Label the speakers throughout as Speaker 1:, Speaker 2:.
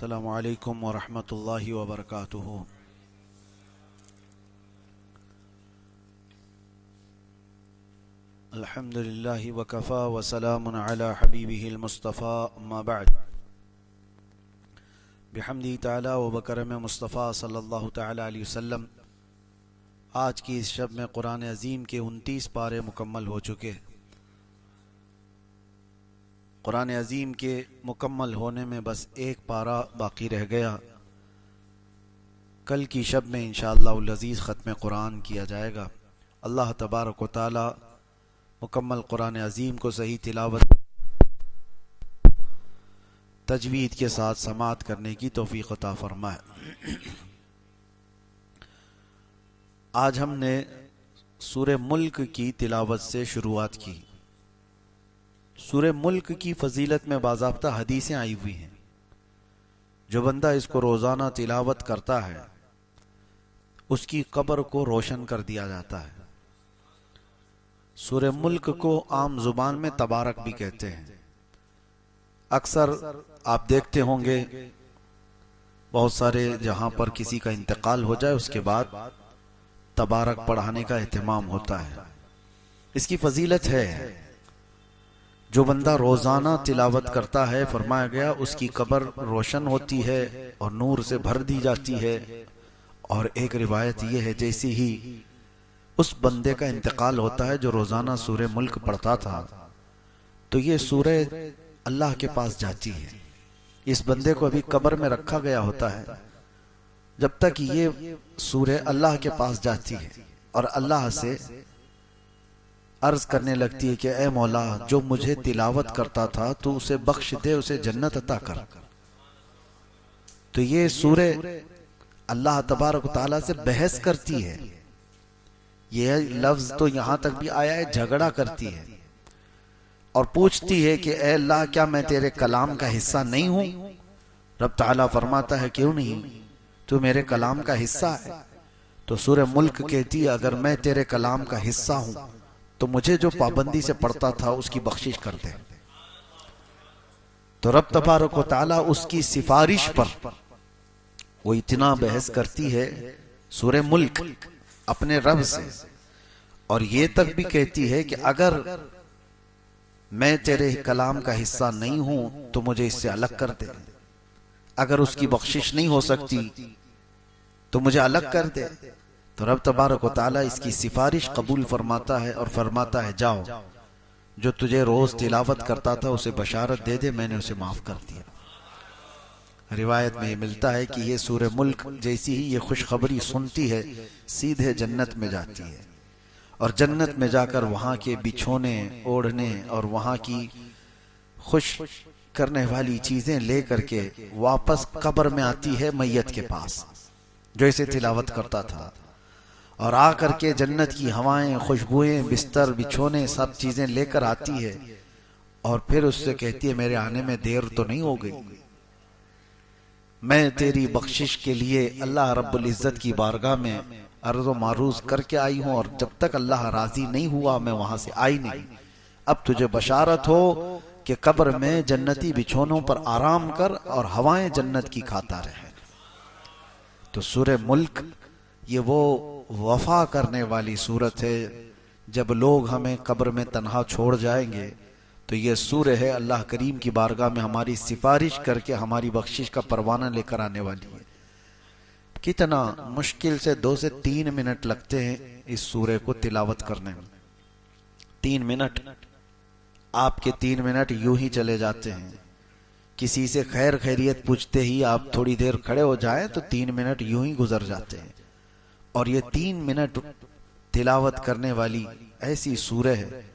Speaker 1: अस्सलामु अलैकुम वरहमतुल्लाहि वबरकातुहू। अल्हम्दुलिल्लाहि वकफ़ा वसलामुन अला हबीबिहिल मुस्तफ़ा अम्मा बअद। बिहम्दिही तआला व बकरम मुस्तफ़ा सल्लल्लाहु तआला अलैहि वसल्लम। आज की इस शब में कुरान अज़ीम के 29 पारे मुकम्मल हो चुके। कुरान अज़ीम के मुकम्मल होने में बस एक पारा बाकी रह गया। कल की शब में इंशाअल्लाहुल अज़ीज़ ख़त्म कुरान किया जाएगा। अल्लाह तबारक व तआला मुकम्मल कुरान अज़ीम को सही तिलावत तजवीद के साथ समात करने की तौफ़ीक़ अता फ़रमाए। आज हमने सूरे मुल्क की तिलावत से शुरुआत की। सूरे मुल्क की फजीलत में बाज़ाब्ता हदीसें आई हुई हैं। जो बंदा इसको रोज़ाना तिलावत करता है उसकी कब्र को रोशन कर दिया जाता है। सूरे मुल्क को आम जुबान में तबारक भी कहते हैं। अक्सर आप देखते होंगे बहुत सारे जहां पर किसी का इंतकाल हो जाए उसके बाद तबारक पढ़ाने का एहतमाम होता है। इसकी फजीलत है। जो बंदा रोजाना तिलावत करता है फरमाया गया उसकी कब्र रोशन होती है और नूर से भर दी जाती है। और एक रिवायत यह है जैसे ही उस बंदे का इंतकाल होता है जो रोजाना सूरे मुल्क पढ़ता था तो ये सूरे अल्लाह के पास जाती है। इस बंदे को अभी कब्र में रखा गया होता है जब तक ये सूरे अल्लाह के पास जाती है और अल्लाह से अर्ज करने लगती है कि ए मौला जो मुझे तिलावत करता था तू उसे बख्श दे, उसे जन्नत अता कर। तो ये सूरे अल्लाह तबारक व तआला से बहस करती है। यह लफ्ज तो यहां तक भी आया है झगड़ा करती है और पूछती है कि ए अल्लाह क्या मैं तेरे कलाम का हिस्सा नहीं हूं। रब ताला फरमाता है क्यों नहीं, तू मेरे कलाम का हिस्सा है। तो सूरह मुल्क कहती है अगर मैं तेरे कलाम का हिस्सा हूं तो मुझे जो पाबंदी से पढ़ता था उसकी बख्शिश कर दे। तो रब तबारक व तआला उसकी सिफारिश पर वो इतना बहस करती है सूरह मुल्क अपने रब से, और ये तक भी कहती है कि अगर मैं तेरे कलाम का हिस्सा नहीं हूं तो मुझे इससे अलग कर दे। अगर उसकी बख्शिश नहीं हो सकती तो मुझे अलग कर दे। तो रब तबारक व तआला इसकी सिफारिश कबूल फरमाता है और फरमाता है जाओ जो तुझे रोज तिलावत करता था उसे बशारत दे दे, मैंने उसे माफ कर दिया। रिवायत में मिलता है कि ये सूरह मुल्क जैसी ही ये खुशखबरी सुनती है सीधे जन्नत में जाती है और जन्नत में जाकर वहां के बिछोने ओढ़ने और वहां की खुश करने वाली चीजें लेकर के वापस कब्र में आती है मैयत के पास जो इसे तिलावत करता था। और आकर के जन्नत की हवाएं, खुशबुएं, बिस्तर, बिछोने सब चीजें लेकर आती है और फिर उससे कहती है मेरे आने में देर तो नहीं हो गई। मैं तेरी बख्शिश के लिए अल्लाह रब्बुल इज्जत की बारगाह में अर्ज़ो मारूज करके आई हूं और जब तक अल्लाह राजी नहीं हुआ मैं वहां से आई नहीं। अब तुझे बशारत हो कि कब्र में जन्नती बिछोनों पर आराम कर और हवाएं जन्नत की खाता रहे। तो सूरह मुल्क ये वो वफा करने वाली सूरत है। जब लोग हमें कब्र में तन्हा छोड़ जाएंगे तो ये सूरह है अल्लाह करीम की बारगाह में हमारी सिफारिश करके हमारी बख्शिश का परवाना लेकर आने वाली है। कितना मुश्किल से 2 से 3 मिनट लगते हैं इस सूरह को तिलावत करने में। 3 मिनट, आपके 3 मिनट यूं ही चले जाते हैं। किसी से खैर खैरियत पूछते ही आप थोड़ी देर खड़े हो जाएं तो 3 मिनट यूं ही गुजर जाते हैं। और ये 3 मिनट तिलावत करने वाली ऐसी सूरह है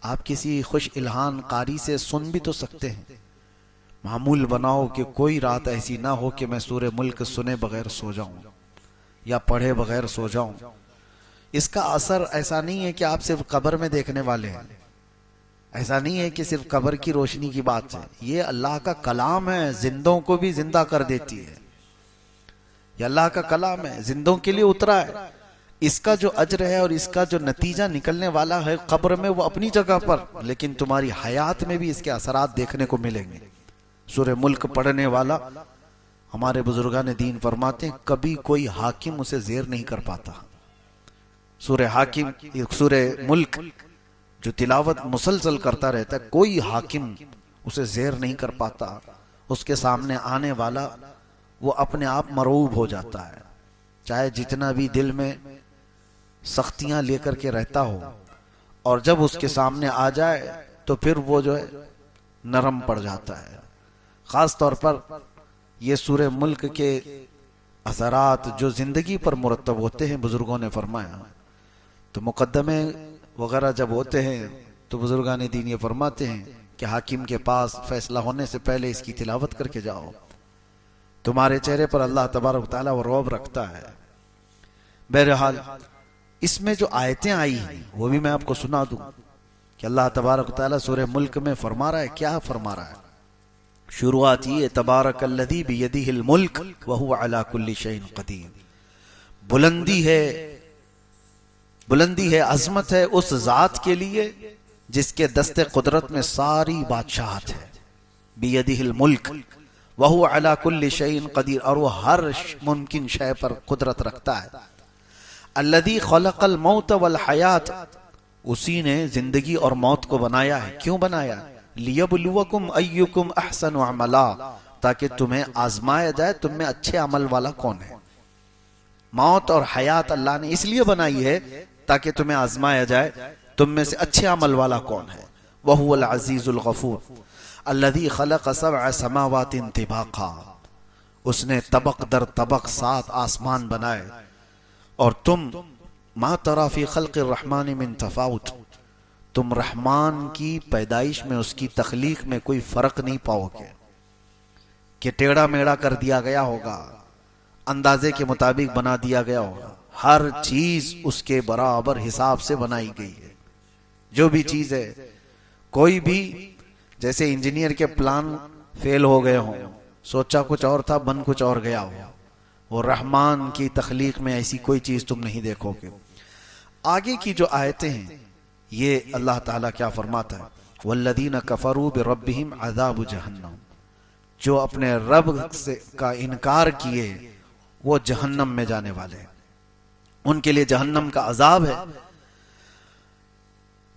Speaker 1: आप किसी खुश इल्हान कारी से सुन भी तो सकते हैं। मामूल बनाओ कि कोई रात ऐसी ना हो कि मैं सूरह मुल्क सुने बगैर सो जाऊं या पढ़े बगैर सो जाऊं। इसका असर ऐसा नहीं है कि आप सिर्फ कब्र में देखने वाले हैं, ऐसा नहीं है कि सिर्फ कब्र की रोशनी की बात है। ये अल्लाह का कलाम है, जिंदों को भी जिंदा कर देती है। ये अल्लाह का कलाम है, जिंदों के लिए उतरा है। इसका जो अज्र है और इसका जो नतीजा निकलने वाला है कब्र में वो अपनी जगह पर, लेकिन तुम्हारी हयात में भी इसके असरात देखने को मिलेंगे। सूरह मुल्क पढ़ने वाला हमारे बुजुर्गान दीन फरमाते हैं कभी कोई हाकिम उसे जेर नहीं कर पाता। सूरे हाकिम, सूरे मुल्क जो तिलावत मुसलसल करता रहता है, कोई हाकिम उसे जेर नहीं कर पाता। उसके सामने आने वाला वो अपने आप मरूब हो जाता है, चाहे जितना भी दिल में सख्तियां लेकर के रहता हो, और जब उसके सामने आ जाए तो फिर वो जो है नरम पड़ जाता है। खास तौर पर ये सूरे मुल्क के असरात जो जिंदगी पर मुरतब होते हैं, बुजुर्गों ने फरमाया, तो मुकद्दमे वगैरह जब होते हैं तो बुजुर्गान दीन ये फरमाते हैं कि हाकिम के पास फैसला होने से पहले इसकी तिलावत करके जाओ, तुम्हारे चेहरे पर अल्लाह तबारक तआला वो रौब रखता है। बहरहाल इसमें जो आयतें आई हैं वो भी मैं आपको सुना दूं कि अल्लाह तबारक तआला सूरह मुल्क में फरमा रहा है। क्या फरमा रहा है? शुरुआत ये तबारकल्लज़ी बियदिहिल मुल्क व हुवा अला कुल्ली शैइन क़दीर। बुलंदी है, अजमत है उस जात के लिए जिसके दस्ते कुदरत में सारी बादशाहत है। बियदिहिल मुल्क व हुवा अला कुल्ली शैइन क़दीर, और वो हर मुमकिन शय पर कुदरत रखता है। अल्लज़ी खलक़ल मौत वल हयात, उसी ने जिंदगी और मौत को बनाया है। क्यों बनाया? लियबलुवकुम अय्युकुम अहसनु अमला, ताकि तुम्हें आजमाया जाए तुम में अच्छे अमल वाला कौन है। मौत और हयात अल्लाह ने इसलिए बनाई है ताकि तुम्हें आजमाया जाए तुम में से अच्छे अमल वाला कौन है। वहुवल अजीजुल गफूर अल्लज़ी खलक़ सबअ समावातिन तिबाक़ा, उसने तबक दर तबक 7 आसमान बनाए, और तुम मा तरा फी खल्क़िर रहमानि मिन तफाउत, तुम रहमान की पैदाइश में, उसकी तख्लीक में कोई फर्क नहीं पाओगे कि टेढ़ा मेढ़ा कर दिया गया होगा, अंदाजे के मुताबिक बना दिया गया होगा। हर चीज उसके बराबर हिसाब से बनाई गई है। जो भी चीज है, कोई भी, जैसे इंजीनियर के प्लान फेल हो गए हों, सोचा कुछ और था बन कुछ और गया हो, वो रहमान की तख्लीक में ऐसी कोई चीज तुम नहीं देखोगे। आगे की जो आयतें हैं ये अल्लाह ताला क्या फरमाता है? वल्लदीन कफरू बिरब्बिहिम अज़ाबु जहन्नम, जो अपने रब से का इनकार किए वो जहन्नम में जाने वाले हैं, उनके लिए जहन्नम का अजाब है।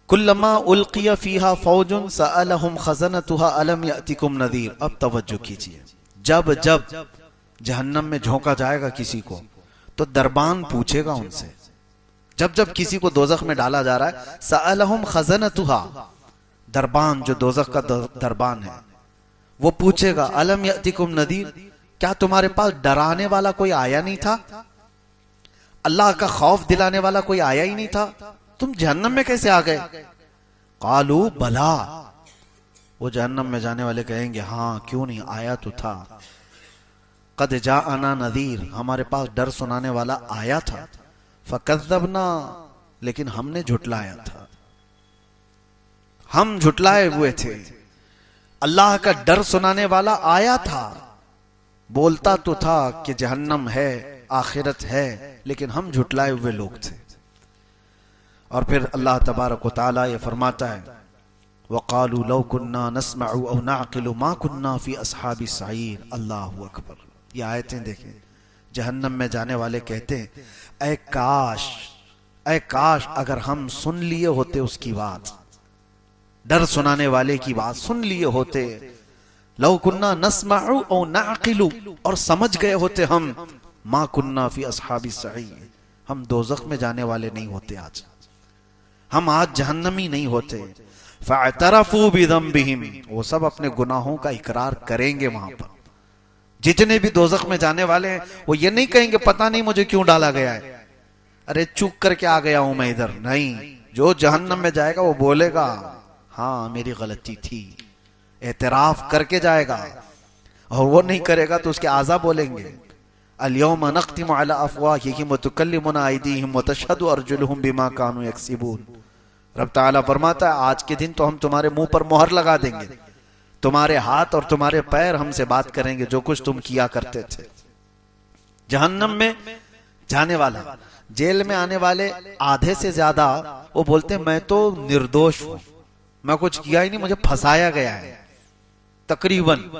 Speaker 1: कुल्लमा उल्किया फीहा फौजुन सअलहुम खज़नतुहा अलम यातिकुम नज़ीर। अब तवज्जो कीजिए, जब जब जहन्नम में झोंका जाएगा किसी को तो दरबान पूछेगा उनसे। जब जब किसी को दोजख में डाला जा रहा है, सअलहुम खज़नतुहा, दरबान जो दोजख का दरबान है वो पूछेगा, अलम यातिकुम नज़ीर, क्या तुम्हारे पास डराने वाला कोई आया नहीं था? अल्लाह का खौफ दिलाने वाला कोई आया ही नहीं था? तुम जहन्नम में कैसे आ गए? कालू बला, वो जहन्नम में जाने वाले कहेंगे हाँ क्यों नहीं, आया तो था। कद जाअना नज़ीर, हमारे पास डर सुनाने वाला आया था। फकज़्ज़बना, लेकिन हमने झुटलाया था, हम झुटलाए हुए थे। अल्लाह का डर सुनाने वाला आया था, बोलता तो था कि जहन्नम है, आखिरत है, लेकिन हम झुटलाए हुए लोग थे। और फिर अल्लाह तबारक व तआला ये फरमाता है, वक़ालू लौ कुन्ना नस्मअु औ नअक़िलु मा कुन्ना फी अस्हाबि सईर। अल्लाहु अकबर। ये आयतें देखें, जहन्नम में जाने वाले कहते हैं, ऐ काश अगर हम सुन लिए होते उसकी बात, डर सुनाने वाले की बात सुन लिए होते। लौ कुन्ना नस्मअु औ नअक़िलु, और समझ गए होते हम, मा कुन्ना फी अस्हाबि सईर, हम दोज़ख में जाने वाले नहीं होते, हम आज जहन्नमी नहीं होते। फ़अतरफ़ू बिज़ंबिहिम, वो सब अपने गुनाहों का इकरार करेंगे। वहां पर जितने भी दोज़ख में जाने वाले हैं वो ये नहीं कहेंगे पता नहीं मुझे क्यों डाला गया है, अरे चूक करके आ गया हूं मैं इधर। नहीं, जो जहन्नम में जाएगा वो बोलेगा हाँ मेरी गलती थी, एतराफ करके जाएगा। और वो नहीं करेगा तो उसके आज़ा बोलेंगे, अल-यौम नख्तिमु अला अफ़वाहिहिम व तुकल्लिमुना अयदीहिम व तशहदु अर्जुलुहुम बिमा कानू यक्सिबून। रब ताला फरमाता है आज के दिन तो हम तुम्हारे मुंह पर मोहर लगा देंगे, तुम्हारे हाथ और तुम्हारे पैर हमसे बात करेंगे जो कुछ तुम किया करते थे। जहन्नम में जाने वाला, जेल में आने वाले आधे से ज्यादा वो बोलते हैं मैं तो निर्दोष हूं, मैं कुछ किया ही नहीं, मुझे फंसाया गया है। तकरीबन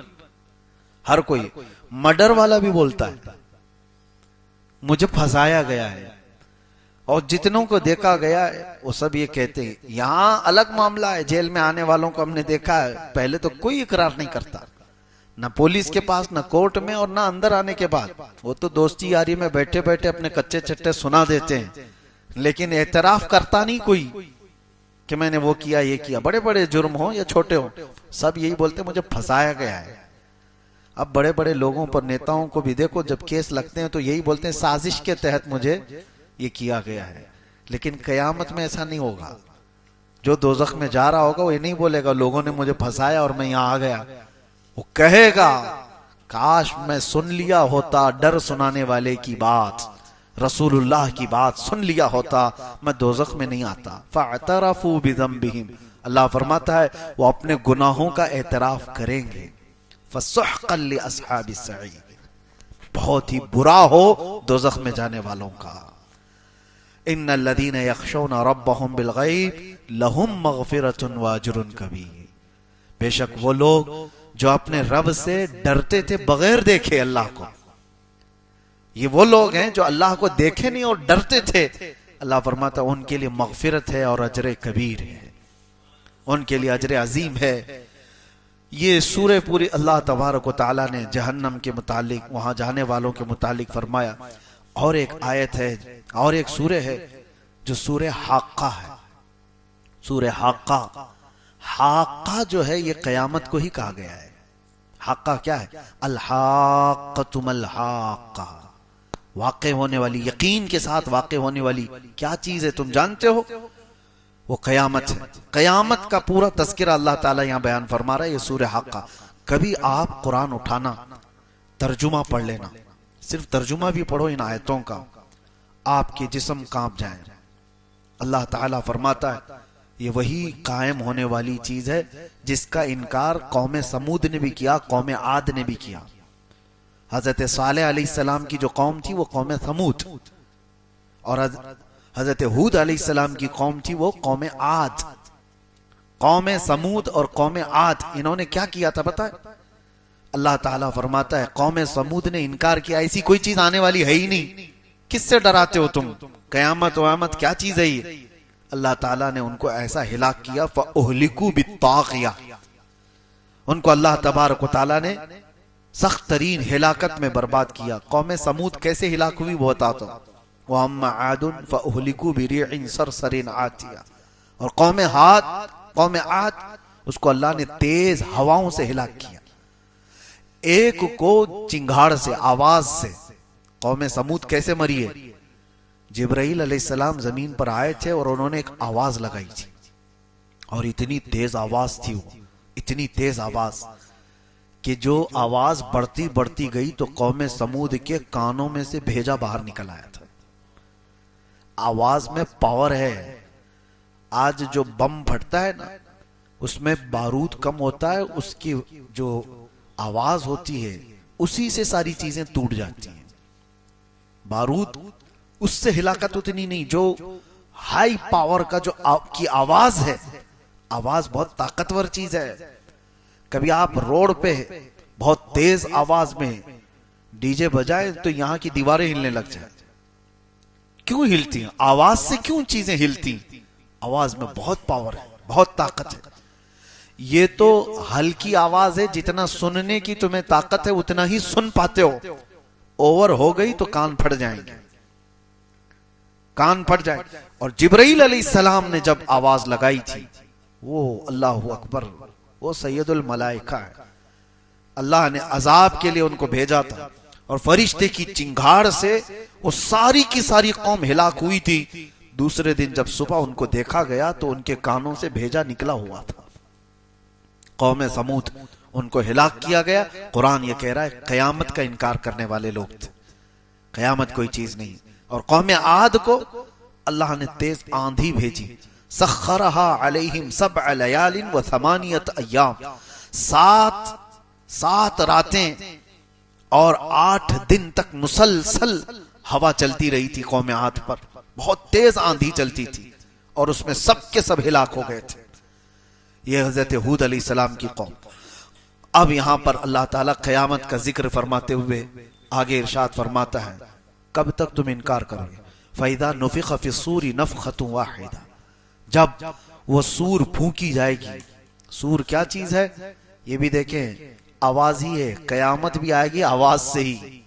Speaker 1: हर कोई मर्डर वाला भी बोलता है मुझे फंसाया गया है, और जितनों को देखा गया है वो सब ये कहते हैं। यहां अलग मामला है, जेल में आने वालों को हमने देखा है, पहले तो कोई इकरार नहीं करता, ना पुलिस के पास, ना कोर्ट में, और ना अंदर आने के बाद। वो तो दोस्ती यारी में बैठे बैठे अपने कच्चे चट्टे सुना देते हैं, लेकिन एतराफ करता नहीं कोई कि मैंने वो किया ये किया। बड़े बड़े जुर्म हो या छोटे हो, सब यही बोलते मुझे फंसाया गया है। अब बड़े बड़े लोगों पर, नेताओं को भी देखो, जब केस लगते हैं तो यही बोलते हैं साजिश के तहत मुझे ये किया गया है। लेकिन कयामत में ऐसा नहीं होगा। जो दोजख में जा रहा होगा वो ये नहीं बोलेगा लोगों ने मुझे फंसाया और मैं यहां आ गया, वो कहेगा काश मैं सुन लिया होता डर सुनाने वाले की बात, रसूलुल्लाह की बात सुन लिया होता, मैं दोजख में नहीं आता। फअतरफू बिज़ंबिहिम, अल्लाह फरमाता है वो अपने गुनाहों का एतराफ करेंगे। फसुहक़न लिअस्हाबिस सईर, बहुत ही बुरा हो दोजख में जाने वालों का। इन्नल लज़ीना यख़शौना रब्बहुम बिलग़ैब लहुम मग़फ़िरतुन व अज्रुन कबीर, बेशक वो लोग जो अपने रब से डरते थे बगैर देखे अल्लाह को, ये वो लोग हैं जो अल्लाह को देखे नहीं और डरते थे। अल्लाह फरमाता उनके लिए मग़फ़िरत है और अजर कबीर है, उनके लिए अजर अजीम है। ये सूरह पूरी अल्लाह तबारक व तआला ने जहन्नम के मुतालिक, वहां जाने वालों के मुतालिक फरमाया। और एक आयत है और एक सूरह है जो सूरह हाक्का है। सूरह हाक्का, हाक्का जो है ये कयामत को ही कहा गया है। हाक्का क्या है? अल हाक्कतु मल हाक्का, वाक़े होने वाली, यकीन के साथ वाक़े होने वाली क्या चीज है तुम जानते हो? वो कयामत है। कयामत का पूरा तज़किरा अल्लाह ताला यहाँ बयान फरमा रहा है, ये सूरह हाक्का। कभी आप कुरान उठाना, तर्जुमा पढ़ लेना, सिर्फ तर्जुमा भी पढ़ो इन आयतों का, आपके जिस्म कांप जाए। अल्लाह ताला फरमाता है ये वही कायम होने वाली चीज है जिसका इनकार कौम समूद ने भी किया, कौम आद ने भी किया। हजरत सालेह अलैहिस्सलाम की जो कौम थी वो कौम समूद, और हजरत हूद अलैहिस्सलाम की कौम थी वो कौम आद। कौम समूद और कौम आद, इन्होंने क्या किया था पता है? अल्लाह ताला फरमाता है कौम समूद ने इनकार किया, ऐसी कोई चीज आने वाली है ही नहीं, किससे डराते हो तुम? कयामत वयामत क्या चीज है ये? अल्लाह ताला ने उनको ऐसा हिलाक किया, फअहलिकू बित्तागिया, उनको अल्लाह तबारक व तआला ने सख्त तरीन हिलाकत में बर्बाद किया। कौम समूद कैसे हिलाक हुई वो बताता हूं। वअम्मा आदुन फअहलिकू बिरिइन सरसरिन आतिया, और कौम आद उसको अल्लाह ने तेज हवाओं से हिलाक किया। एक को चिंगाड़ से, आवाज से। कौम समूद कैसे मरी है? जिब्राइल अलैहिस्सलाम जमीन पर आए थे और उन्होंने एक आवाज लगाई थी, और इतनी तेज आवाज थी वो, इतनी तेज आवाज कि जो आवाज बढ़ती बढ़ती गई तो कौम समूद के कानों में से भेजा बाहर निकल आया था। आवाज में पावर है। आज जो बम फटता है ना, उसमें बारूद कम होता है, उसकी जो आवाज होती है उसी से सारी चीजें टूट जाती हैं। बारूद उससे हिलाकत उतनी नहीं, जो हाई पावर का जो की आवाज है, आवाज बहुत ताकतवर चीज है। कभी आप रोड पे बहुत तेज आवाज में डीजे बजाए तो यहां की दीवारें हिलने लग जाए। क्यों हिलती हैं? आवाज से क्यों चीजें हिलती? आवाज में बहुत पावर है, बहुत ताकत है। ये तो हल्की आवाज है, जितना सुनने की तुम्हें ताकत है उतना ही सुन पाते हो। ओवर हो गई तो कान फट जाएंगे, कान फट जाए। और जिब्राइल अलैहिस्सलाम ने जब आवाज लगाई थी, वो अल्लाहु अकबर, वो सैयदुल मलाइका है। अल्लाह ने अजाब के लिए उनको भेजा था, और फरिश्ते की चिंगाड़ से वो सारी की सारी कौम हिलाक हुई थी। दूसरे दिन जब सुबह उनको देखा गया तो उनके कानों से भेजा निकला हुआ था। कौम समूद, उनको हिलाक किया गया। कुरान ये कह रहा है कयामत का इनकार करने वाले लोग थे, कयामत कोई चीज नहीं। और कौम आद को अल्लाह ने तेज आंधी भेजी। सख्खरहा अलैहिम सबअ लयालिन व थमानियत अय्याम, सात रातें और 8 दिन तक मुसलसल हवा चलती रही थी कौम आद पर। बहुत तेज आंधी चलती थी और उसमें सब के सब हिलाक हो गए थे। यह हजरत हूद अलैहिस्सलाम की कौम। अब यहां पर अल्लाह ताला क़यामत का जिक्र फरमाते हुए आगे इरशाद फरमाता है, कब तक तुम इनकार करोगे? फ़इज़ा नुफ़िख़ फ़िस्सूरि नफ़ख़तुन वाहिदा, जब वो सूर फूंकी जाएगी। सूर क्या चीज है ये भी देखें, आवाज ही है। कयामत भी आएगी आवाज से ही।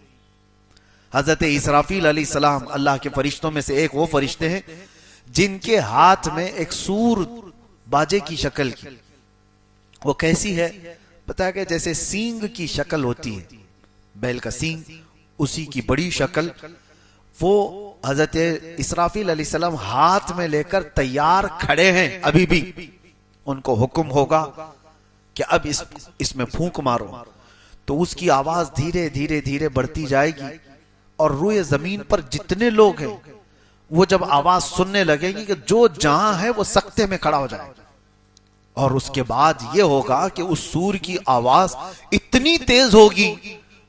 Speaker 1: हजरत इसराफील अलैहिस्सलाम अल्लाह के फरिश्तों में से एक वो फरिश्ते हैं जिनके हाथ में एक सूर बाजे की शक्ल की। वो कैसी है पता है? कि जैसे सींग की शक्ल होती है, बैल का सींग, उसी की बड़ी शक्ल। वो हजरत इसराफील अलैहिस्सलाम हाथ में लेकर तैयार खड़े हैं। अभी भी उनको हुक्म होगा कि अब इसमें फूंक मारो, तो उसकी आवाज धीरे धीरे धीरे बढ़ती जाएगी और रूए जमीन पर जितने लोग हैं वो जब आवाज सुनने लगेंगे कि जो जहां है वो सकते में खड़ा हो जाएगा। और उसके बाद ये होगा कि उस सूर की आवाज इतनी तेज होगी,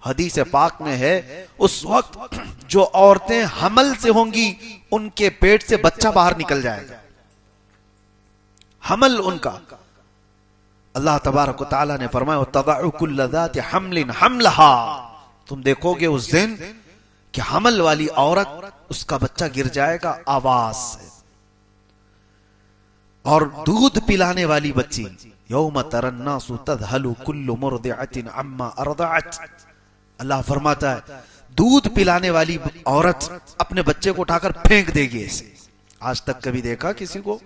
Speaker 1: हदीस पाक में है, उस वक्त जो औरतें हमल से होंगी उनके पेट से बच्चा बाहर निकल जाएगा। हमल उनका। अल्लाह तबारक व तआला ने फरमाया, तदअ कुल्ल ज़ाति हमलिन हमलहा, तुम देखोगे उस दिन कि हमल वाली औरत उसका बच्चा गिर जाएगा आवाज से। और दूध पिलाने वाली बच्ची, यौम तरन्नासु तज़हलु कुल्लु मुर्दिअतिन अम्मा अर्दअत, अल्लाह फरमाता है दूध पिलाने वाली औरत अपने बच्चे को उठाकर फेंक देगी ऐसे। आज तक कभी देखा किसी को?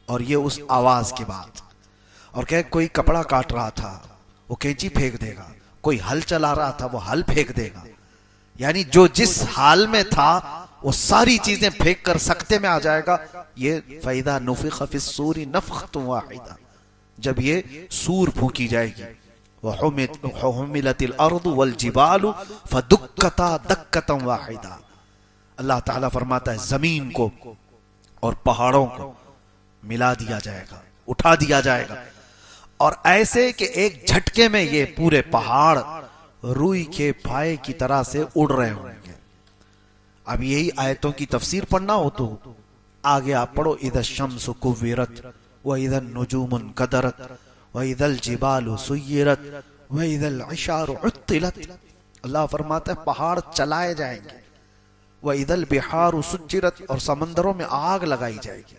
Speaker 1: और ये उस आवाज के बाद। और कह कोई कपड़ा काट रहा था वो कैंची फेंक देगा, कोई हल चला रहा था वो हल फेंक देगा। यानी जो जिस हाल में था वो सारी चीजें फेंक कर सकते में आ जाएगा। ये फ़इज़ा नुफ़िख़ फ़िस्सूरि नफ़ख़तुन वाहिदा, जब ये सूर फूंकी जाएगी। वहुमिलतिल अर्दु वल जिबालु फदुक्कता दक्कतन वाहिदा, अल्लाह ताला फरमाता है जमीन को और पहाड़ों को मिला दिया जाएगा, उठा दिया जाएगा। और ऐसे कि एक झटके में ये पूरे पहाड़ रुई के पाए की तरह से उड़ रहे होंगे। अब यही आयतों की तफसीर पढ़ना हो तो आगे आप पढ़ो, इज़ा शम्सु कुव्विरत व इज़ा नुजूमुन कदरत व इज़ल जिबालु सुय्यिरत व इज़ल इशारु उत्तिलत। अल्लाह फरमाता है पहाड़ चलाए जाएंगे, व इज़ल बिहारु सुज्जिरत, और समंदरों में आग लगाई जाएगी,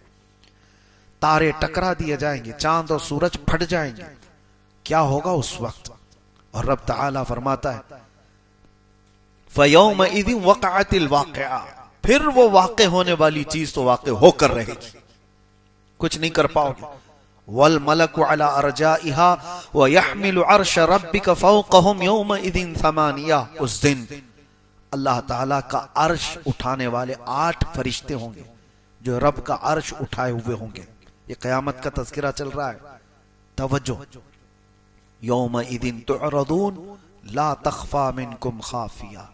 Speaker 1: तारे टकरा दिए जाएंगे, चांद और सूरज फट जाएंगे। क्या होगा उस वक्त? और रब ताला फरमाता है फयौमइज़िन वक़अतिल वाक़िआ, फिर वो वाक़े होने वाली चीज तो वाक़े होकर रहेगी, कुछ नहीं कर पाओगे। वल मलकु अला अरजाइहा व यहमिलु अर्श रब्बिका फौक़हुम यौमइज़िन समानिया, उस दिन अल्लाह ताला का अर्श उठाने वाले 8 फरिश्ते होंगे जो रब का अर्श उठाए हुए होंगे। ये क़यामत का तज़किरा चल रहा है, तवज्जो। यौमइज़िन तुअरदून ला तख़फ़ा मिनकुम ख़ाफ़िया,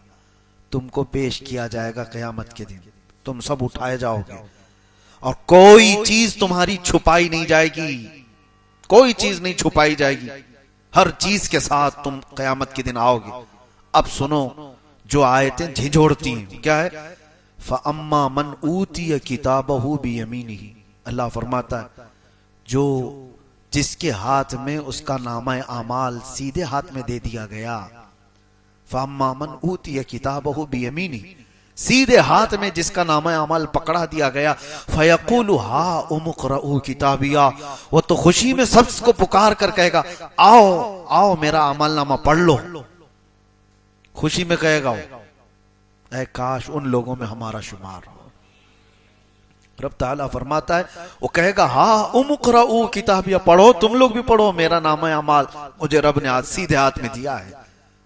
Speaker 1: तुमको पेश किया जाएगा क़यामत के दिन, तुम सब उठाए जाओगे और कोई चीज तुम्हारी छुपाई नहीं जाएगी, कोई चीज नहीं छुपाई जाएगी, हर चीज के साथ तुम क़यामत के दिन आओगे। अब सुनो जो आयतें झिझोड़ती हैं, क्या है? फ़अम्मा मन ऊतिय किताबहु बियमीनिही, अल्लाह फरमाता है जो जिसके हाथ में उसका नामा आमाल सीधे हाथ में दे दिया गया। फ़अम्मा मन ऊतिय किताबहु बियमीनिही, सीधे हाथ में जिसका नामा आमाल पकड़ा दिया गया। फ़यक़ूलु हा उमुक़रऊ किताबिया, वो तो खुशी में सबको पुकार कर कहेगा आओ आओ मेरा अमल नामा पढ़ लो, खुशी में कहेगा वो। ऐ काश उन लोगों में हमारा शुमार हो। रब ताला फरमाता है वो कहेगा हा उमुक़रऊ किताबिया, पढ़ो तुम लोग भी पढ़ो, मेरा नामा अमाल मुझे रब ने आज सीधे हाथ में दिया है।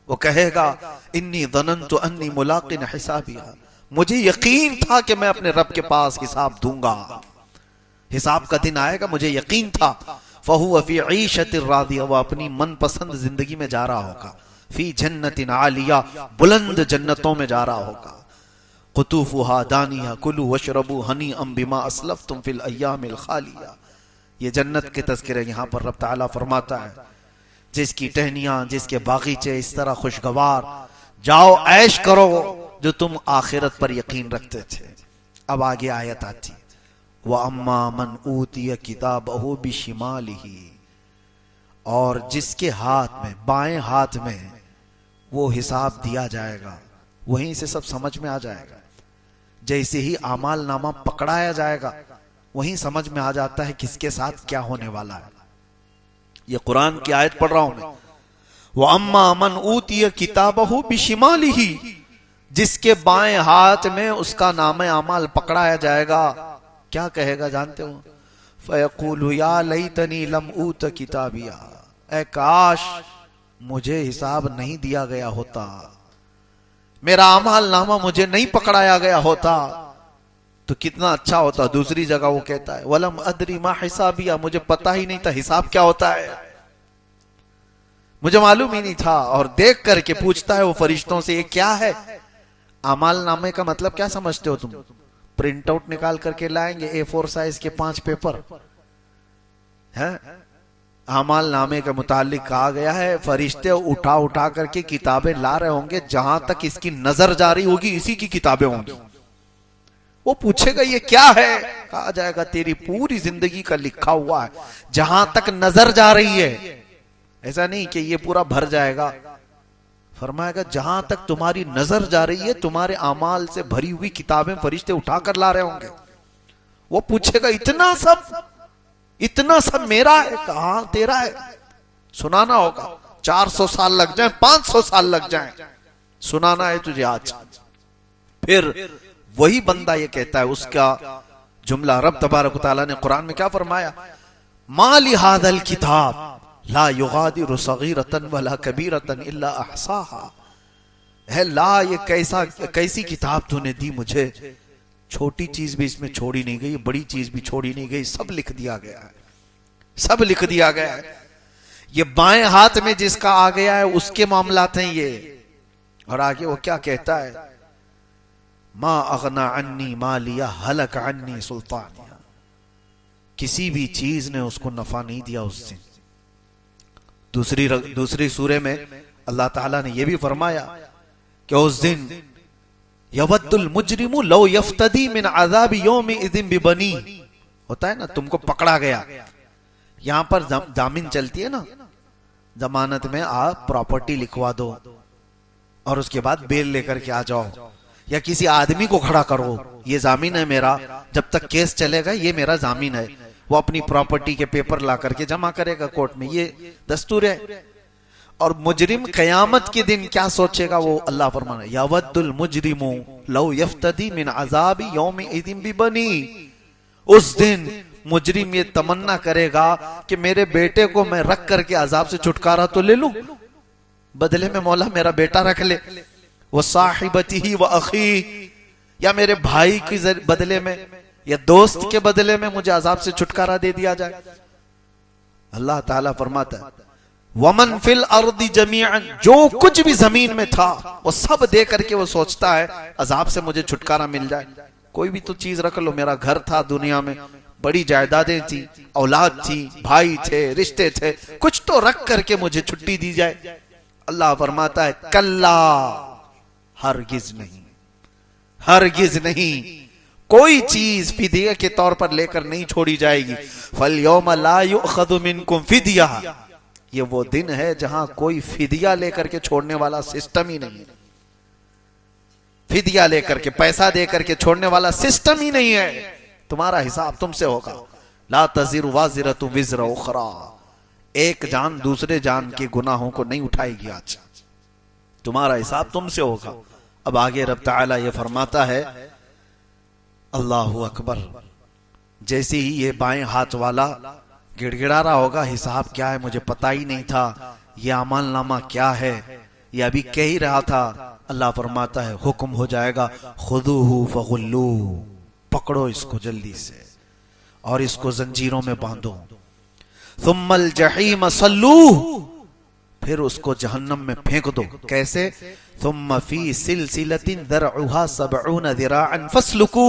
Speaker 1: वो कहेगा इन्नी ज़ननतु अन्नी मुलाक़िन हिसाबिया, मुझे यकीन था कि मैं अपने रब के पास हिसाब दूंगा, हिसाब का दिन आएगा, मुझे यकीन था। फ़हुव फ़ी ईशतिर रादिया, वो अपनी मनपसंद जिंदगी में जा रहा होगा। फ़ी जन्नतिन आलिया, बुलंद जन्नतों में जा रहा होगा। क़ुतूफ़ुहा दानिया कुलू वशरबू हनीअम बिमा अस्लफ़्तुम फ़िल अय्यामिल ख़ालिया। ये जन्नत के तज़किरे यहाँ पर रब ताला फरमाता है, जिसकी टहनियां, जिसके बागीचे इस तरह खुशगवार, जाओ ऐश करो जो तुम आखिरत पर यकीन रखते थे। अब आगे आयत आती, व अम्मा मन ऊतिय किताबहु बिशिमालिही, और जिसके हाथ में, बाएं हाथ में वो हिसाब दिया जाएगा, वहीं से सब समझ में आ जाएगा। जैसे ही आमाल नामा पकड़ाया जाएगा, वहीं समझ में आ जाता है किसके साथ क्या होने वाला है। ये कुरान की आयत पढ़ रहा हूं मैं। वो अम्मा मन ऊतिय किताबहु बिशिमालिही, जिसके बाएं हाथ में उसका नाम आमाल पकड़ाया जाएगा, क्या कहेगा जानते हो? फयक़ूलु या लैतनी लम ऊत किताबिया, ऐ काश मुझे हिसाब नहीं दिया गया होता, मेरा आमाल नामा मुझे नहीं पकड़ाया गया होता तो कितना अच्छा होता। दूसरी जगह वो कहता है वलम अदरी मा हिसाबिया, मुझे पता ही नहीं था हिसाब क्या होता है, मुझे मालूम ही नहीं था। और देख करके पूछता है वो फरिश्तों से, ये क्या है? आमाल नामे का मतलब क्या समझते हो तुम? प्रिंट आउट निकाल करके लाएंगे A4 साइज के 5 पेपर है। आमाल नामे के मुतालिक कहा गया है फरिश्ते उठा उठा करके किताबें ला रहे होंगे, जहां तक इसकी नजर जारी होगी इसी की किताबें होंगी। वो पूछेगा ये क्या है? कहा जाएगा तेरी पूरी जिंदगी का लिखा हुआ है, जहां तक नजर जा रही है। ऐसा नहीं कि ये पूरा भर जाएगा, फरमाएगा जहां तक तुम्हारी नजर जा रही है, तुम्हारे आमाल से भरी हुई किताबें फरिश्ते उठाकर ला रहे होंगे। वो पूछेगा इतना सब मेरा है? कहां तेरा है? सुनाना होगा, 400 साल लग जाए, 500 साल लग जाए, सुनाना है तुझे आज। फिर वही बंदा ये कहता है, उसका जुमला रब तबारक व तआला ने कुरान में क्या फरमाया? मा लिहादल किताब ला युगादिरु सगीरतन वला कबीरतन इल्ला अहसाहा। है ला, ये कैसी किताब तूने दी मुझे, छोटी चीज भी इसमें छोड़ी नहीं गई, बड़ी चीज भी छोड़ी नहीं गई, सब लिख दिया गया है, सब लिख दिया गया है। ये बाएं हाथ में जिसका आ गया है उसके मामलात हैं ये। और आगे वो क्या कहता है? मा अगना अन्नी मालिया हलक अन्नी सुल्तानिया, किसी भी चीज ने उसको नफा नहीं दिया उस दिन। दूसरी सूरे में अल्लाह ताला ने यह भी फरमाया कि उस दिन यवद्दुल मुजरिमु लौ यफ्तदी मिन अज़ाबि यौमि इज़िन बिबनी, होता है ना, तुमको पकड़ा गया, यहां पर जामीन चलती है ना, जमानत में आप प्रॉपर्टी लिखवा दो और उसके बाद बेल लेकर के आ जाओ, या किसी आदमी को खड़ा करो, ये जामीन है मेरा, जब तक केस चलेगा ये मेरा जामीन है। वो अपनी प्रॉपर्टी के पेपर ला करके जमा करेगा कोर्ट में, ये दस्तूर है। और मुजरिम कयामत के दिन क्या सोचेगा वो अल्लाह फरमाना, यवद्दुल मुजरिमु लौ यफ्तदी मिन अज़ाबि यौमि इज़िन बिबनी, उस दिन मुजरिम ये तमन्ना करेगा कि मेरे बेटे को मैं रख करके अजाब से छुटकारा तो ले लूं, बदले में मौला मेरा बेटा रख ले, वो साहिबती व अखी, या मेरे भाई के बदले में या दोस्त के बदले में मुझे अजाब से छुटकारा दे दिया जाए। अल्लाह ताला फरमाता है वमन फिल अर्दी जमीअन, जो कुछ भी जमीन में था वो सब दे करके वो सोचता है अजाब से मुझे छुटकारा मिल जाए। कोई भी तो चीज रख लो, मेरा घर था दुनिया में, बड़ी जायदादें थी, औलाद थी, भाई थे, रिश्ते थे, कुछ तो रख करके मुझे छुट्टी दी जाए। अल्लाह फरमाता है कल्ला, हरगिज नहीं, हरगिज नहीं, कोई चीज फिदिया के तौर पर लेकर नहीं छोड़ी जाएगी। फल यौम ला युअखज़ु मिनकुम फिदिया, ये वो दिन है जहां कोई फिदिया लेकर के छोड़ने वाला सिस्टम ही नहीं है। फिदिया लेकर के, पैसा देकर के छोड़ने वाला सिस्टम ही नहीं है। तुम्हारा हिसाब तुमसे होगा। ला तज़िरु वाज़िरतु विज़रा उख़रा, एक जान दूसरे जान के गुनाहों को नहीं उठाएगी। आज तुम्हारा हिसाब तुमसे होगा। अब आगे रब ताला ये फरमाता है, अल्लाहु अकबर, जैसे ही ये बाएं हाथ वाला गिड़गिड़ा रहा होगा हिसाब क्या है मुझे पता ही नहीं था, ये अमल नामा क्या है, ये अभी कह ही रहा था, अल्लाह फरमाता है हुक्म हो जाएगा खुदूहु फगुल्लू, पकड़ो इसको जल्दी से और इसको जंजीरों में बांधो। सुम्मल जहीम सल्लू, फिर उसको जहन्नम में फेंक दो। कैसे? सुम्मा फी सिलसिलतिन दरउहा सबऊन ज़िराअन फस्लुकू,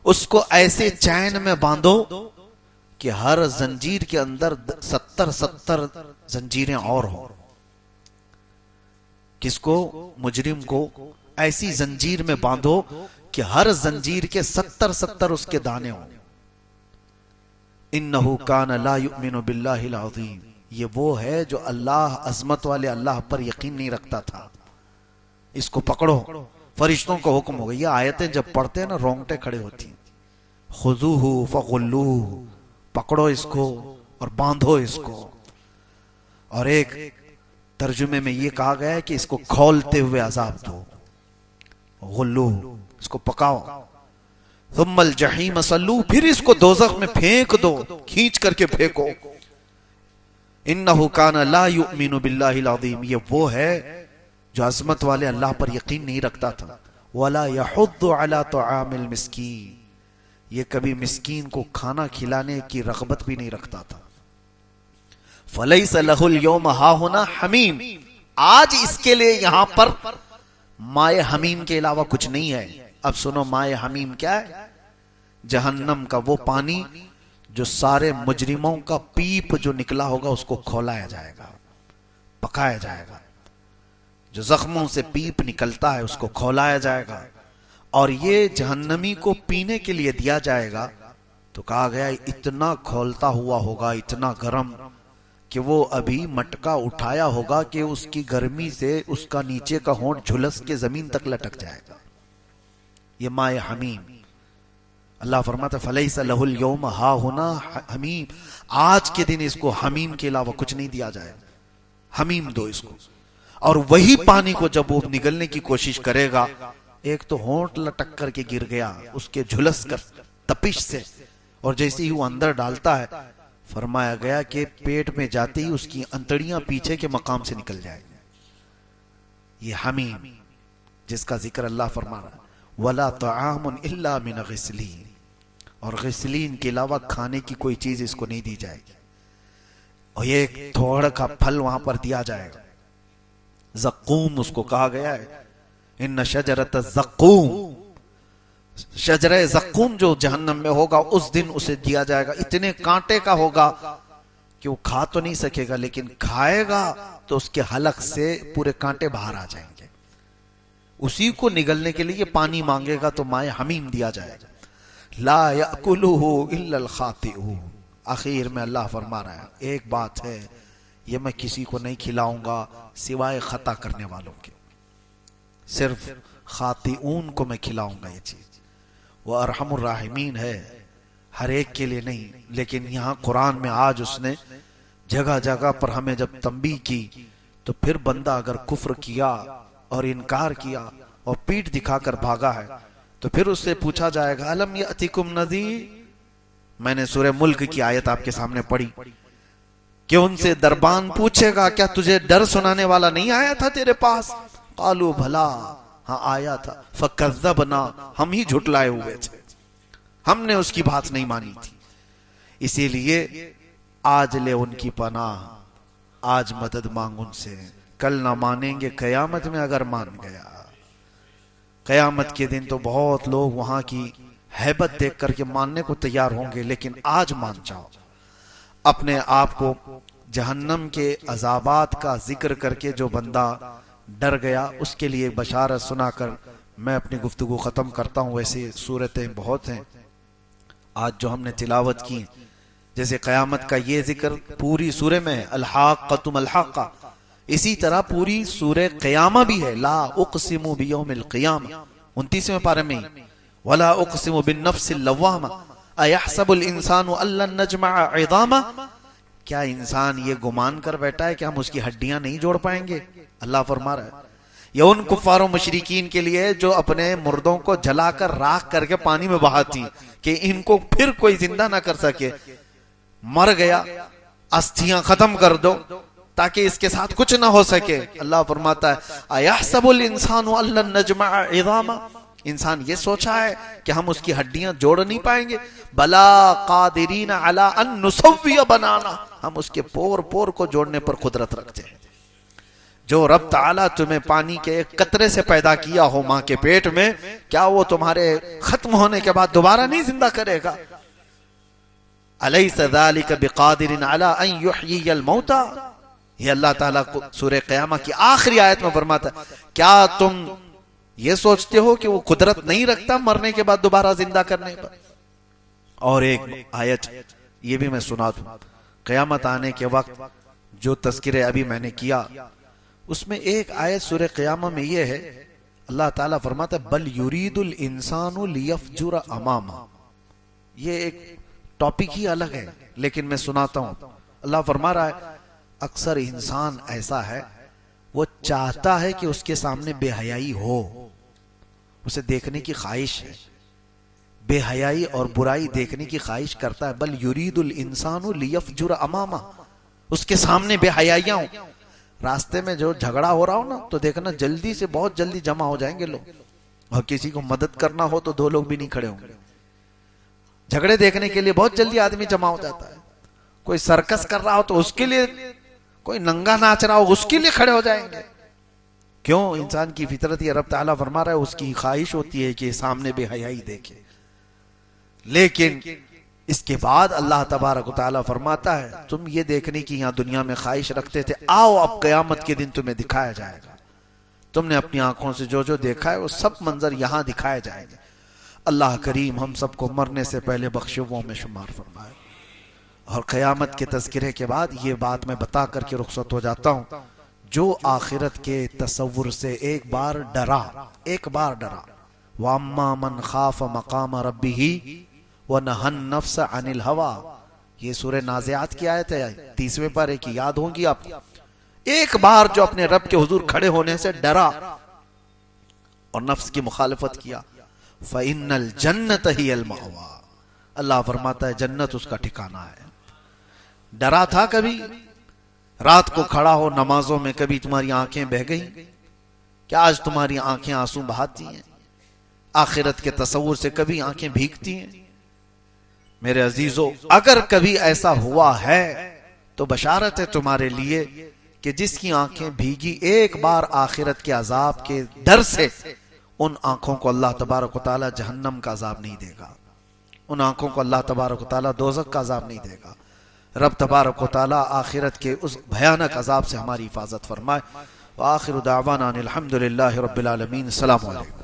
Speaker 1: उसको ऐसे चैन में बांधो कि हर जंजीर के अंदर 70 जंजीरें और हो। किसको? मुजरिम को ऐसी जंजीर में बांधो कि हर जंजीर के 70 उसके दाने हो। इन्नहु कान ला युमिनु बिल्लाहिल अज़ीम, ये वो है जो अल्लाह, अजमत वाले अल्लाह पर यकीन नहीं रखता था। इसको पकड़ो, फरिश्तों को हुक्म हो गया। ये आयतें जब पढ़ते हैं ना रोंगटे खड़े होती हैं। खुजूहु फगुल्लूहु, पकड़ो इसको और बांधो इसको। और एक तर्जुमे में ये कहा गया है कि इसको खौलते हुए अजाब दो, गुल्लू, इसको पकाओ। थुम्मल जहीम सल्लू, फिर इसको दोज़ख में फेंक दो, खींच करके फेंको। इन्नहु काना ला युमिनु बिल्लाहिल अज़ीम, ये वो है जो अजमत वाले अल्लाह पर यकीन नहीं रखता था। वला यहुद्दु अला तुआमिल मिस्कीन, ये कभी मिस्कीन को खाना खिलाने की रग़बत भी नहीं रखता था। फलैसा लहुल यौम हाहुना हमीम, आज इसके लिए यहां पर माए हमीम के अलावा कुछ नहीं है। अब सुनो, माए हमीम क्या है? जहन्नम का वो पानी जो सारे मुजरिमों का पीप जो निकला होगा उसको खौलाया जाएगा, पकाया जाएगा। जो जख्मों से पीप निकलता है उसको खौलाया जाएगा और ये जहन्नमी को पीने के लिए दिया जाएगा। तो कहा गया इतना खौलता हुआ होगा, इतना गर्म कि वो अभी मटका उठाया होगा कि उसकी गर्मी से उसका नीचे का होंठ झुलस के जमीन तक लटक जाएगा। ये माए हमीम। अल्लाह फरमाता फलैसा लहुल यौम हाहुना हमीम, आज के दिन इसको हमीम के अलावा कुछ नहीं दिया जाएगा। हमीम दो इसको। और वही पानी को जब वो निगलने की कोशिश करेगा, एक तो होंठ लटक करके गिर गया उसके झुलस कर तपिश से, और जैसे ही वो अंदर डालता है फरमाया गया कि पेट में जाते ही उसकी अंतड़ियां पीछे के मकाम से निकल जाएगी। ये हमीम जिसका जिक्र अल्लाह फरमा रहा है। वला तआमुन इल्ला मिन गिस्लीन, और गिस्लीन के अलावा खाने की कोई चीज इसको नहीं दी जाएगी। और ये एक थोड़ा का फल वहां पर दिया जाएगा, ज़क्कूम उसको कहा गया है। इन्न शजरत ज़क्कूम, शजरे ज़क्कूम जो जहन्नम में होगा उस दिन उसे दिया जाएगा। इतने कांटे का होगा कि वो खा तो नहीं सकेगा, लेकिन खाएगा तो उसके हलक से पूरे कांटे बाहर आ जाएंगे। उसी को निगलने के लिए पानी मांगेगा तो माए हमीम दिया जाएगा। ला याकुलुहु इल्लल खातिऊन, आखिर में अल्लाह फरमा रहा है एक बात है, ये मैं किसी को नहीं खिलाऊंगा सिवाय खता करने वालों के, सिर्फ खातिऊन को मैं खिलाऊंगा ये चीज। वो अरहमुर राहिमीन है, हर एक के लिए नहीं। लेकिन यहाँ कुरान में आज उसने जगह जगह पर हमें जब तंबीह की, तो फिर बंदा अगर कुफ्र किया और इनकार किया और पीठ दिखाकर भागा है तो फिर उससे पूछा जाएगा अलम यअतिकुम नज़ीर। मैंने सूरह मुल्क की आयत आपके सामने पढ़ी कि उनसे दरबान पूछेगा क्या तुझे डर सुनाने वाला नहीं आया था तेरे पास? कालू भला, हाँ आया था। फकज़्ज़बना, हम ही झुटलाए हुए थे, हमने उसकी बात नहीं मानी थी। इसीलिए आज ले उनकी पनाह, आज मदद मांग उनसे, कल ना मानेंगे कयामत में अगर मान गया। कयामत के दिन तो बहुत लोग वहां की हैबत देख करके मानने को तैयार होंगे, लेकिन आज मान जाओ। अपने आप को जहन्नम के अजाबात का जिक्र करके जो बंदा डर गया उसके लिए बशारत सुनाकर मैं अपनी गुफ्तगू खत्म करता हूं। वैसे सूरतें बहुत हैं आज जो हमने तिलावत की, जैसे कयामत का ये जिक्र पूरी सूरे में है, अल-हाक़्क़तु मल-हाक़्क़ा। इसी तरह पूरी सूरह क़यामा भी है, ला उक़सिमु बियौमिल क़ियामा, 29वें पारे में, वला उक़सिमु बिन-नफ़्सिल लव्वामा, अयहसबुल इंसानु अल्लन नजमअ इज़ामा। क्या इंसान ये गुमान कर बैठा है कि हम उसकी हड्डियां नहीं जोड़ पाएंगे? अल्लाह फरमा रहा है ये उन कुफ्फारों मुशरिकीन के लिए जो अपने मुर्दों को जलाकर राख करके पानी में बहाती कि इनको फिर कोई जिंदा ना कर सके। मर गया, अस्थियां खत्म कर दो ताकि इसके साथ कुछ ना हो सके। अल्लाह फरमाता है अयहसबुल इंसानु अल्लन नजमअ इज़ामा, इंसान ये सोचा है कि हम उसकी हड्डियां जोड़ नहीं पाएंगे। बला कादिरीन अला अन नुसव्विय बनाना, हम उसके पोर पोर को जोड़ने पर कुदरत रखते हैं। जो रब ताला तुम्हें पानी के एक कतरे से पैदा किया हो मां के पेट में, क्या वो तुम्हारे खत्म होने के बाद दोबारा नहीं जिंदा करेगा? अलैसा ज़ालिका बिक़ादिरिन अला अन युहयियल मौता, ये अल्लाह ताला को सूरह क़यामा की आखिरी आयत में फरमाता है क्या तुम ये सोचते हो कि वो कुदरत नहीं रखता मरने के बाद दोबारा जिंदा करने पर? और एक आयत ये भी मैं सुना दूं, क़यामत आने के वक्त जो तज़किरे अभी मैंने किया, उसमें एक आयत सूरह क़यामा में यह है, अल्लाह ताला फरमाता है बल युरीदुल इंसानु लियफजुर अमामा। ये एक टॉपिक ही अलग है, लेकिन मैं सुनाता हूं। अल्लाह फरमा रहा है अक्सर इंसान ऐसा है, वो चाहता है कि उसके सामने बेहयाई हो, उसे देखने की ख्वाहिश है, बेहयाई और बुराई देखने की ख्वाहिश करता है। बल युरीदुल इंसानु लियफजुर अमामा, उसके सामने बेहयाइयां हो। रास्ते में जो झगड़ा हो रहा हो ना, तो देखना जल्दी से बहुत जल्दी जमा हो जाएंगे लोग, और किसी को मदद करना हो तो 2 लोग भी नहीं खड़े होंगे। झगड़े देखने के लिए बहुत जल्दी आदमी जमा हो जाता है। कोई सर्कस कर रहा हो तो उसके लिए, कोई नंगा नाच रहा हो उसके लिए खड़े हो जाएंगे। क्यों? इंसान की फितरत ये रब ताला फरमा रहा है, उसकी ख्वाहिश होती है कि सामने बेहयाई देखे। लेकिन इसके बाद अल्लाह तबारक व तआला फरमाता है तुम ये देखने की यहां दुनिया में ख्वाहिश रखते थे, आओ अब क़यामत के दिन तुम्हें दिखाया जाएगा। तुमने अपनी आंखों से जो जो देखा है वो सब मंजर यहां दिखाए जाएंगे। अल्लाह करीम हम सबको मरने से पहले बख्शुओं में शुमार फरमाए। और क़यामत के तज़किरे के बाद ये बात मैं बता करके रुखसत हो जाता हूं, जो आखिरत के तसव्वुर से एक बार डरा, वअम्मा मन खाफ मकाम रब्बिही व नहन नफ्स अनिल हवा, ये सूरह नाज़ियात की आयत है 30वें पारे की, याद होगी आपको। एक बार जो अपने रब के हुजूर खड़े होने से डरा और नफ्स की मुखालिफत किया, फ़इन्नल जन्नत हियल मअवा, अल्लाह फरमाता है जन्नत उसका ठिकाना है। डरा था कभी? रात को खड़ा हो नमाजों में, कभी तुम्हारी आंखें बह गई? क्या आज तुम्हारी आंखें आंसू बहाती हैं? आखिरत के तसव्वुर से कभी आंखें भीगती हैं? मेरे अजीजों, अगर कभी ऐसा हुआ है तो बशारत है तुम्हारे लिए कि जिसकी आंखें भीगी एक बार आखिरत के अजाब के डर से, उन आंखों को अल्लाह तबारक व तआला जहन्नम का अजाब नहीं देगा, उन आंखों को अल्लाह तबारक व तआला दोज़ख का अजाब नहीं देगा। रब तबारक व तआला आखिरत के उस भयानक अजाब से हमारी हिफाजत फरमाए। व आखिरु दावाना अनिल हम्दुलिल्लाहि रब्बिल आलमीन। अस्सलामु अलैकुम।